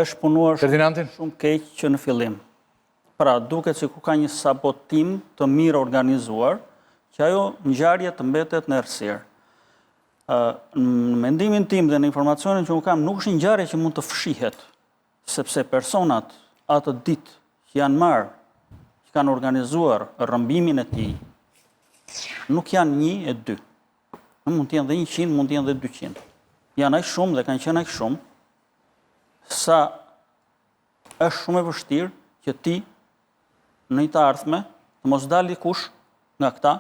është punuar Ferdinandin? shumë keq që në fillim. Pra, duket se ku ka një sabotim të mirë organizuar, që ajo ngjarje të mbetet në errësirë. Në mendimin tim dhe në informacionin që unë kam, nuk është një ngjarje që mund të fshihet, sepse personat atë ditë që janë marrë, që kanë organizuar rrëmbimin e tij, nuk janë 1 e 2. Mund të jenë dhe 100, mund të jenë dhe 200. Janë aq shumë dhe kanë qenë aq shumë, sa është shumë e vështirë që ti në një të ardhme të mos dalë dikush nga këta,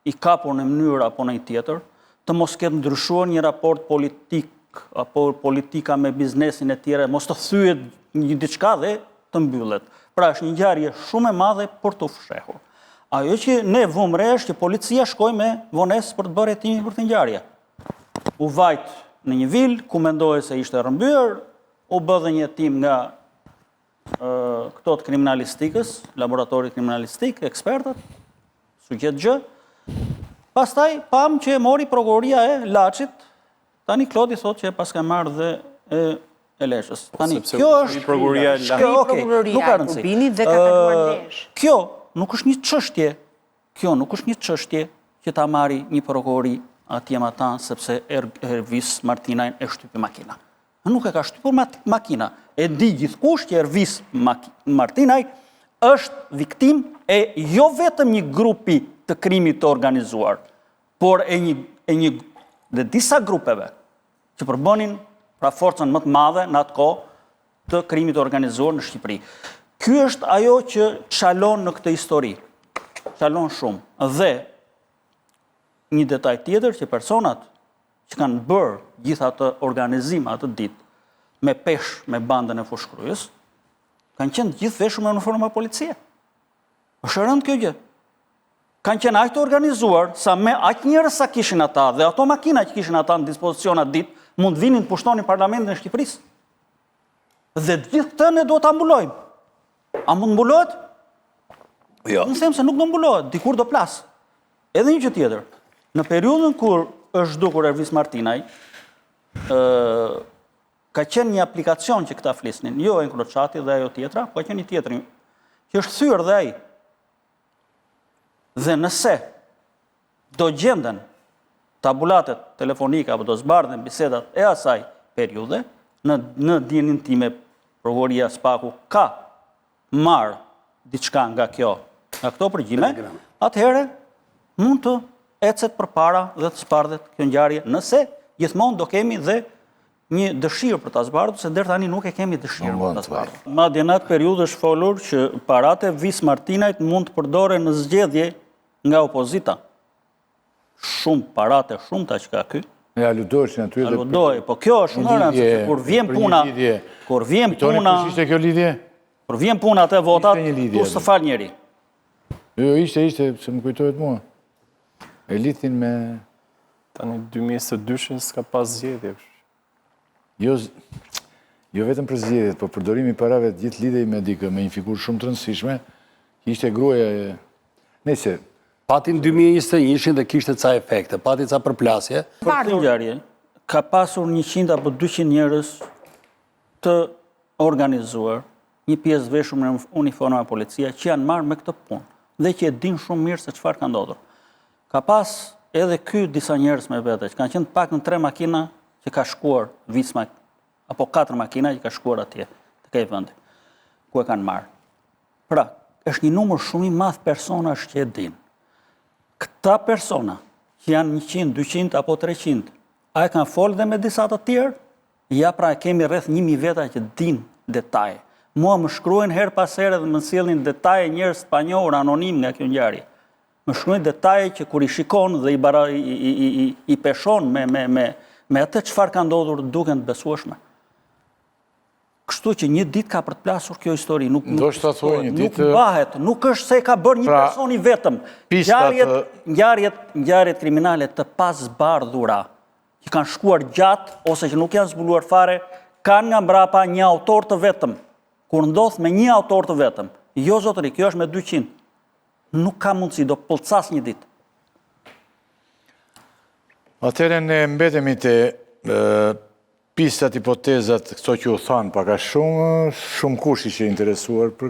i kapur në mënyrë apo në një tjetër, të mos ketë ndryshuar një raport politik apo politika me biznesin e tjere, mos të thyet një diçka dhe të mbyllet. Pra është një ngjarje shumë e madhe për të fshehur. Ajo që ne vëmë re është që policia shkoi me vonesë për të bërë hetimin për të ngjarje. U vajt në një vil ku mendohej se ishte rrëmbyer, u bë dhe një hetim nga këto të kriminalistikës, laboratorit kriminalistik, ekspertët, sugjet gjë. Pastaj pam që e mori prokuroria e Laçit, tani Klodi thot që pas ka marrë dhe e Leshës. Tani, kjo është prokuroria e Laçit. Urbinit dhe ka kaluar Lesh. Kjo nuk është një çështje. Kjo nuk është një çështje që ta marri një prokurori atje matan sepse Ervis Martinajn e shtypi makina. Nuk e ka shtypur makina. E di gjithkush që Ervis Martinaj është viktim e jo vetëm një grupi të krimit të organizuar, por e një dhe disa grupeve që përbënin pra forcën më të madhe në atë kohë të krimit të organizuar në Shqipëri. Ky është ajo që çalon në këtë histori. Çalon shumë. Dhe një detaj tjetër që personat që kanë bërë gjitha të organizim atë ditë me pesh me bandën e fushkrujës, kanë qenë gjithë veshur me uniforma policie. Është rënd kjo gjë. Kanë qenë aq të organizuar sa me aq njerëz sa kishin ata dhe ato makina që kishin ata në dispozicion atë ditë mund vinin të pushtonin parlamentin e Shqipërisë. Dhe gjithë këtë ne duhet ta mbulojmë. A mund mbulohet? Jo. Unë them se nuk do mbulohet, dikur do plas. Edhe një gjë tjetër. Në periudhën kur është zhdukur Ervis Martinaj, ka qenë një aplikacion që këta flisnin, jo Encrociati dhe ajo tjetra, po ka qenë një tjetër, që është thyer dhe ai. Dhe nëse do gjenden tabulatet telefonike apo do zbardhen bisedat e asaj periudhe, në dienin time prokuroria Spaku ka marrë diçka nga këto përgjime, atëherë mund të ecet përpara dhe të zbardhet kjo ngjarje, nëse gjithmonë do kemi dhe një dëshirë për ta zbardhur, se deri tani nuk e kemi dëshirë për ta zbardhur. Madje në atë periudhë është folur që paratë e Vis Martinajt mund të përdoren në zgjedhje nga opozita. Shumë parate shumëta që ka ky. Ja aludojshin aty. Aludoj, po kjo është shumë rëndësishme kur vjen puna. Kur vjen puna. Kush ishte kjo lidhje? Kur vjen puna te votat, tu s'të fal njeri. Jo, ishte, se më kujtohet mua. E lidhin me... Tani 2022 s'ka pas zgjedhje. Jo vetëm për zgjedhjet, po përdorimi i parave të gjithë lidhej me dikë, me një figurë shumë të rëndësishme, që ishte gruaja e... Nëse... Patin 2021 ishin dhe kishte ca efekte, pati ca përplasje. Për këtë ngjarje, ka pasur 100 apo 200 njerëz të organizuar, një pjesë veshur me uniforma policia, që janë marrë me këtë punë, dhe që e din shumë mirë se çfarë ka ndodhur. Ka pas edhe ky disa njerëz me vete, që kanë qenë pak në 3 makina që ka shkuar Visma, apo 4 makina që ka shkuar atje, të këtij vendi, ku e kanë marrë. Pra, është një numër shumë i madh personash që e din. Këta persona, që janë 100, 200 apo 300, a e kanë folë dhe me disa të tjerë? Ja, pra e kemi rreth 1000 veta që din detaje. Mua më shkruajnë her pas here dhe më sjellin detaje njerëz pa njohur anonim nga kjo ngjarje. Më shkruajnë detaje që kur i shikon dhe i peshon me atë çfarë ka ndodhur duken të besueshme. Kështu që një ditë ka për të plasur kjo histori, nuk bahet, nuk është se ka bërë një person i vetëm. Ngjarjet kriminale të pazbardhura, që kanë shkuar gjatë ose që nuk janë zbuluar fare, kanë nga mbrapa një autor të vetëm. Kur ndodh me një autor të vetëm, jo zotëri, kjo është me 200. Nuk ka mundësi, do pëlcas një ditë. Atëherë ne mbetemi te pistat, hipotezat, këto që u thanë paka shumë kush ishte interesuar për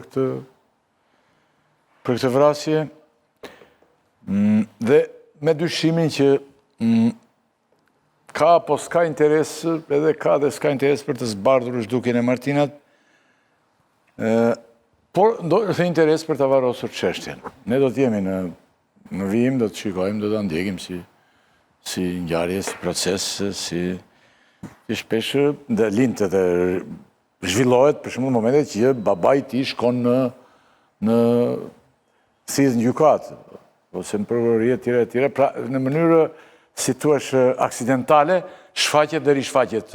këtë vrasje. Dhe me dyshimin që ka apo s'ka interes, edhe ka dhe s'ka interes për të zbardhur zhdukjen e Martinat, por ndonjë interes për të varrosur çështjen. Ne do të jemi në vijim, do të shikojmë, do të ndjekim si ngjarje, si proces, si shpesh dhe lindët dhe zhvillohet për shembull momentet që babai i tij shkon në thithë në gjykat, ose në prokurori e tjera, pra në mënyrë si thuaç aksidentale, shfaqet dhe rishfaqet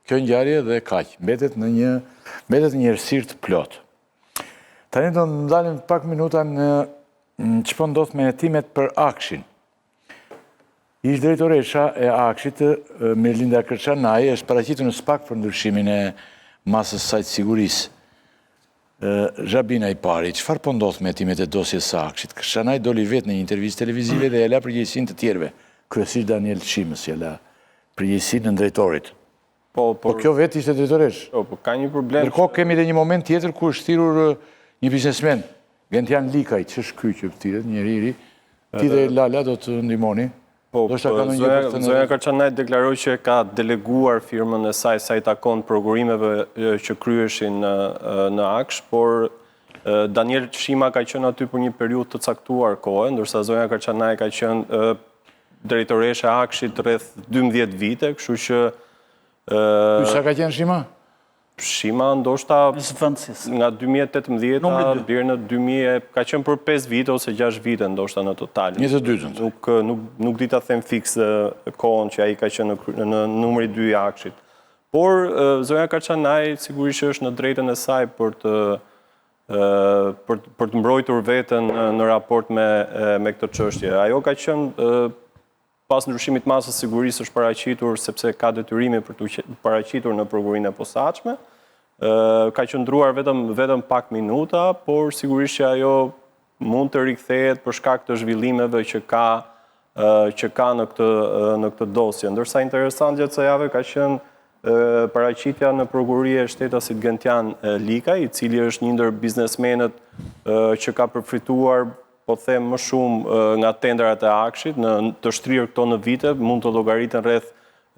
kjo ngjarje dhe kaq. Mbetet në një errësirë të plot. Tani do të ndalim pak minuta në ç'po ndodh me hetimet për Akshin. Ish drejtoresha e Akshit, Mirlinda Kërçanaj, është paraqitur në SPAK për ndryshimin e masës saj të sigurisë. Zhabina i pari, çfarë po ndodh me hetimet e dosjes së Akshit? Kërçanaj doli vetë në një intervistë televizive dhe ja la përgjegjësinë të tjerëve. Kryesisht Daniel Çimës ja la përgjegjësinë në drejtorit. Po kjo vetë ishte drejtoresh. Po ka një problem. Ndërkohë kemi edhe një moment tjetër ku është thirrur një biznesmen, Gentian Likaj, ç'është ky që thirret, njëri i ri. Ti dhe Lala do të ndihmoni. Po, zonja Kërçanaj deklaroi që ka deleguar firmën e saj sa i takon prokurimeve që kryeshin në Aksh, por Daniel Çima ka qenë aty për një periudhë të caktuar kohe, ndërsa zonja Kërçanaj ka qenë drejtoresha e Akshit rreth 12 vite, kështu që sa ka qenë Çima? Shima ndoshta nga 2018 deri në 2000, ka qenë për 5 vite ose 6 vite ndoshta në total. 22. Nuk di ta them fiks kohën që ai ka qenë në numri 2 i Akshit. Por zonja Kërçanaj sigurisht është në drejtën e saj për të mbrojtur veten në raport me këtë çështje. Ajo ka qenë pas ndryshimit masës sigurisë është paraqitur sepse ka detyrime për të paraqitur në prokurinë e posaçme. Ka qëndruar vetëm pak minuta, por sigurisht që ajo mund të rikthehet për shkak të zhvillimeve që ka në këtë dosje. Ndërsa interesant gjatë kësaj jave ka qenë paraqitja në prokurori e shtetasit Gentian Likaj, i cili është një ndër biznesmenët që ka përfituar po them më shumë nga tenderat e Akshit, në të shtrirë këto në vite, mund të llogaritën rreth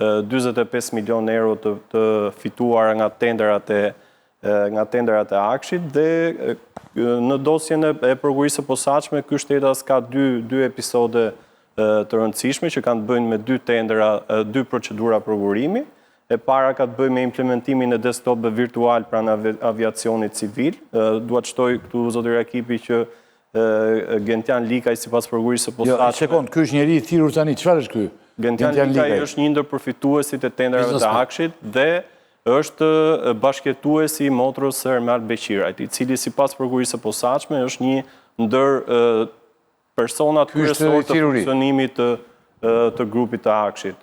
45 milion euro të fituar nga tenderat e Akshit, dhe në dosjen e prokurisë së posaçme, ky shtetas ka dy episode të rëndësishme që kanë të bëjnë me dy procedura prokurimi. E para ka të bëjë me implementimin e desktopëve virtual pranë aviacionit civil. Dua të shtoj këtu zotëri Rakipi që Gentian Likaj sipas prokurisë së posaçme. Sekond, ky është njeri i thirrur tani, çfarë është ky? Gentian Likaj është një ndër përfituesit e tenderave të Akshit dhe është bashkëjetuesi i motrës së Ermal Beqirajt, i cili sipas prokurisë së posaçme është një ndër personat kryesorë të funksionimit të grupit të Akshit.